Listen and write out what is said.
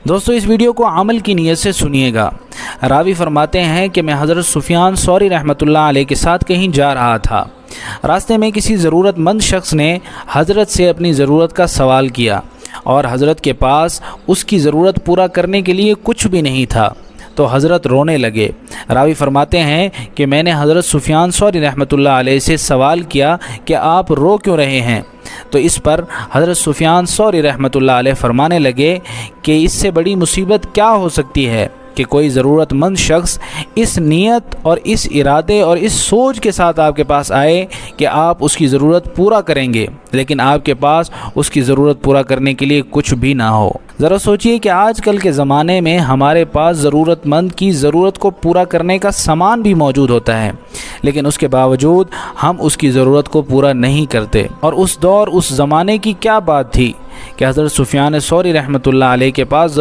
دوستو اس ویڈیو کو عمل کی نیت سے سنیے گا۔ راوی فرماتے ہیں کہ میں حضرت سفیان ثوری رحمۃ اللہ علیہ کے ساتھ کہیں جا رہا تھا۔ راستے میں کسی ضرورت مند شخص نے حضرت سے اپنی ضرورت کا سوال کیا اور حضرت کے پاس اس کی ضرورت پورا کرنے کے لیے کچھ بھی نہیں تھا، تو حضرت رونے لگے۔ راوی فرماتے ہیں کہ میں نے حضرت سفیان ثوری رحمۃ اللہ علیہ سے سوال کیا کہ آپ رو کیوں رہے ہیں؟ تو اس پر حضرت سفیان ثوری رحمۃ اللہ علیہ فرمانے لگے کہ اس سے بڑی مصیبت کیا ہو سکتی ہے کہ کوئی ضرورت مند شخص اس نیت اور اس ارادے اور اس سوچ کے ساتھ آپ کے پاس آئے کہ آپ اس کی ضرورت پورا کریں گے، لیکن آپ کے پاس اس کی ضرورت پورا کرنے کے لیے کچھ بھی نہ ہو۔ ذرا سوچئے کہ آج کل کے زمانے میں ہمارے پاس ضرورت مند کی ضرورت کو پورا کرنے کا سامان بھی موجود ہوتا ہے، لیکن اس کے باوجود ہم اس کی ضرورت کو پورا نہیں کرتے۔ اور اس دور اس زمانے کی کیا بات تھی کہ حضرت سفیان ثوری رحمۃ اللہ علیہ کے پاس